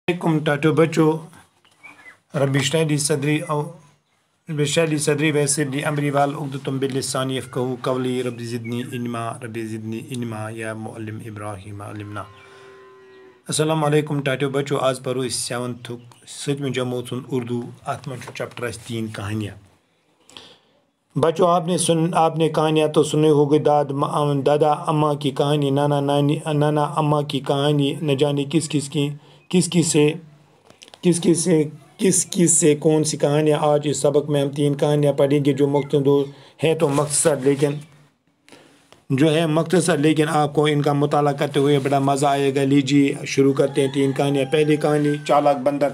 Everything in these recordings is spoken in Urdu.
علیکم ٹاٹو بچو رب اشرح لي صدری اشرح لي صدری ویسر لي امری واحلل باللسان یفقهوا قولی رب زدنی علما یا معلم ابراہیم علمنا. السلام علیکم ٹاٹو بچو. آج پرو اس 7th 7 جماعت اردو. ات من چیپٹر 3 کہانیاں. بچوں آپ نے کہانیاں تو سنے ہوگی. دادا اماں کی کہانی، نانا اماں کی کہانی، نہ جانے کس سے کون سی کہانیاں. آج اس سبق میں ہم 3 کہانیاں پڑھیں گے جو مختصر لیکن آپ کو ان کا مطالعہ کرتے ہوئے بڑا مزہ آئے گا. لیجیے شروع کرتے ہیں 3 کہانیاں. پہلی کہانی چالاک بندر.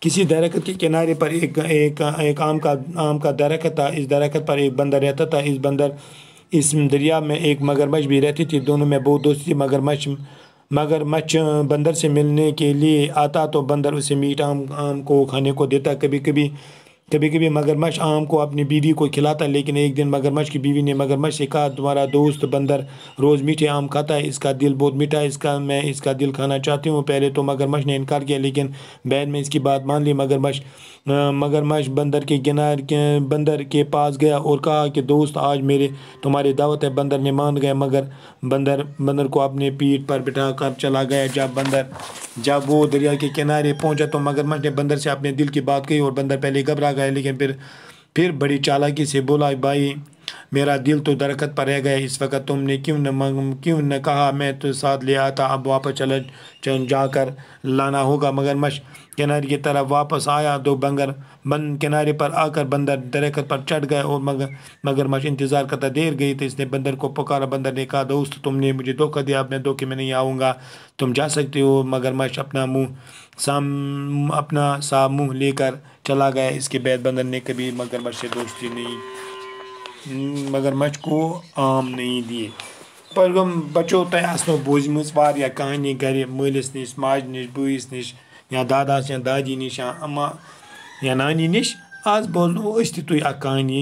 کسی درخت کے کنارے پر ایک آم کا درخت تھا. اس درخت پر ایک بندر رہتا تھا. اس دریا میں ایک مگرمچھ بھی رہتی تھی. دونوں میں بہت دوستی تھی. مگرمچھ بندر سے ملنے کے لیے آتا تو بندر اسے میٹ آم کو کھانے کو دیتا. کبھی کبھی مگرمچھ آم کو اپنی بیوی کو کھلاتا. لیکن ایک دن مگرمچھ کی بیوی نے مگرمچھ سے کہا، تمہارا دوست بندر روز میٹھے آم کھاتا ہے. اس کا دل بہت میٹھا ہے. میں اس کا دل کھانا چاہتی ہوں. پہلے تو مگرمچھ نے انکار کیا لیکن بعد میں اس کی بات مان لی. مگرمچھ بندر کے پاس گیا اور کہا کہ دوست، آج تمہاری دعوت ہے. بندر نے مان گیا مگر بندر کو اپنے پیٹھ پر بٹھا کر چلا گیا. جب وہ دریا کے کنارے پہنچا تو مگرمچھ نے بندر سے اپنے دل کی بات کہی اور بندر پہلے گھبرا گیا لیکن پھر بڑی چالاکی سے بولا، بھائی میرا دل تو درخت پر رہ گیا. اس وقت تم نے کیوں نہ کہا؟ میں تو ساتھ لے آتا. اب واپس جا کر لانا ہوگا. مگرمچھ کنارے کی طرف واپس آیا تو کنارے پر آ کر بندر درخت پر چڑھ گیا اور مگرمچھ انتظار کرتا. دیر گئی تو اس نے بندر کو پکارا. بندر نے کہا، دوست تم نے مجھے دھوکہ دیا. اب میں دھوکے میں نہیں آؤں گا. تم جا سکتے ہو. مگرمچھ اپنا صاف منہ لے کر چلا گیا. اس کے بعد بندر نے کبھی مگرمچھ کو آم نہیں دیے. بچو تہ آسنو بوزمٕژ واریاہ کہانی گھرِ مٲلِس نِش، ماجہِ نِش، بٲیِس نِش یا داداس یا دادی نِش یا اما یا نانی نِش. آز بوزنو أسۍ تہِ تُہۍ اکھ کہانی.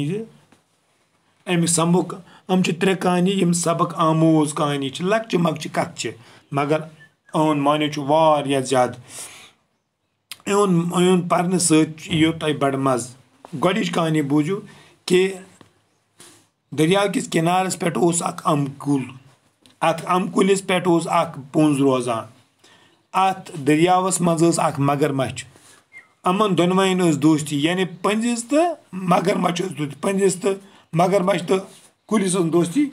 اَمہِ سبق یِم چھِ 3 کہانی یِم سبق آموز کہانی چھِ. لۄکچہِ مۄکچہِ کتھٕ چھِ مگر یِہُنٛد معنی چھُ واریاہ زیادٕ. یِہُنٛد پرنہٕ سۭتۍ یِیو تۄہہِ بڑٕ مزٕ. گۄڈٕنِچ کہانی بوٗزِو کہِ دریا کِس کنارس پٮ۪ٹھ اوس اکھ امبہٕ کُل. اتھ امبہٕ کُلِس پٮ۪ٹھ اوس اکھ پوٚنٛز روزان. اتھ دریاوس منٛز ٲس اکھ مگرمچھ. یِمن دۄنوَیَن ٲس دوستی، یعنی پٔنٛزِس تہٕ مگرمچھ ٲس دوستی. پٔنٛزِس تہٕ مگرمچھ تہٕ کُلِس ٲس دوستی.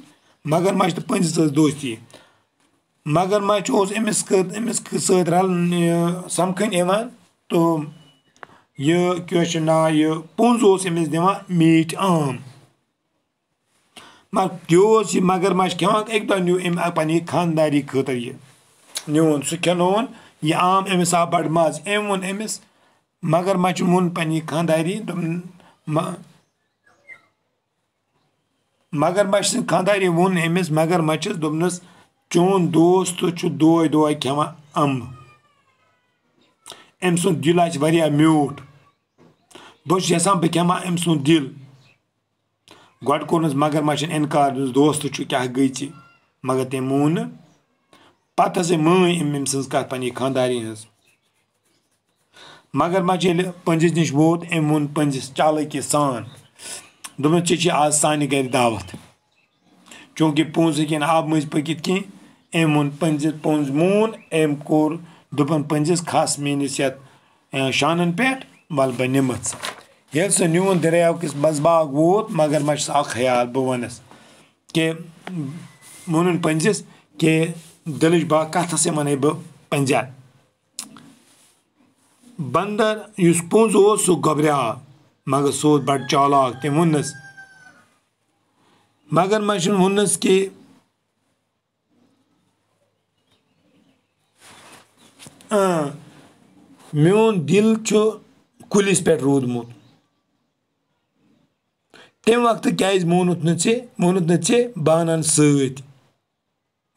مگرمچھ تہٕ پٔنٛزِس ٲس دوستی. مگرمچھ اوس أمِس سۭتۍ سمکھٕنۍ یِوان تہٕ کیٛاہ چھُ ناو پوٚنٛز اوس أمِس دِوان میٖٹھۍ عام. یہِ اوس یہِ مگرمچھ کھٮ۪وان. اَکہِ دۄہ نیوٗ أمۍ پنٛنہِ خانٛداری خٲطرٕ یہِ نیوٗن. سُہ کھٮ۪نووُن یہِ عام. أمِس آو بڑٕ مزٕ. أمۍ ووٚن أمِس مگرمچھن ووٚن پنٛنہِ خانٛداری مگرمچھ سٕنٛدِ خانٛدارِ ووٚن أمِس مگرمچھس دوٚپنس، چون دوست چھُ دۄہے کھٮ۪وان امبہٕ. أمۍ سُنٛد دِل آسہِ واریاہ میوٗٹھ. بہٕ چھُس یژھان بہٕ کھٮ۪مہٕ ہا أمۍ سُنٛد دِل. گۄڈٕ کوٚرنس مگرمچھن انکار. دوست چھُ کیٛاہ گٔے ژٕ؟ مگر تٔمۍ مون نہٕ. پتہٕ ہسا مٲنۍ أمۍ سٕنٛز کتھ پنٛنہِ خانٛدارِ ہٕنٛز. مگرمچھ ییٚلہِ پٔنٛزِس نِش ووت أمۍ ووٚن پٔنٛزِس چالٲکی سان، دوٚپنس ژےٚ چھِ آز سانہِ گرِ دعوت. چوٗنٛکہِ پوٚنٛز ہیٚکہِ نہٕ آبہٕ مٔنٛزۍ پٔکِتھ کینٛہہ. أمۍ ووٚن پوٚنٛز مون. أمۍ کوٚر دوٚپُن پٔنٛزِس کھس میٲنِس یتھ شانن پٮ۪ٹھ ول بہٕ نِمژٕ. ییٚلہِ سُہ نیوٗن دریاو کِس منٛزٕ باگ ووت مگرمچھس آو خیال بہٕ ونس کہِ ووٚنُن پٔنٛزِس کہِ دِلٕچ کتھ ہسا ونَے بہٕ پٔنٛزیٚن. بندر یُس پوٚنٛز اوس سُہ گۄبریٛاو مگر سُہ اوس بڑٕ چالاک. تٔمۍ ووٚننس مگرمچھن ووٚننس کہِ میون دل چھُ کُلِس پٮ۪ٹھ روٗدمُت. تمہِ وقتہٕ کیٛازِ مونُتھ نہٕ ژےٚ؟ بہٕ انن سۭتۍ.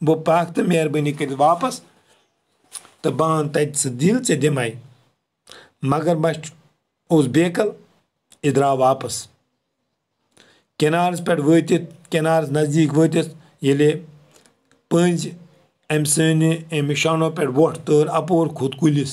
بہٕ پکھ تہٕ مہربٲنی کٔرِتھ واپس تہٕ بہٕ انہٕ تتہِ سُہ دِل ژےٚ دِمے. مگرمچھ اوس بیقل. یہِ درٛاو واپس. کِنارس نزدیٖک وٲتِتھ ییٚلہِ پٔنٛزۍ أمۍ شانو پٮ۪ٹھ وۄٹھ تٲر اپور کھوٚت کُلِس.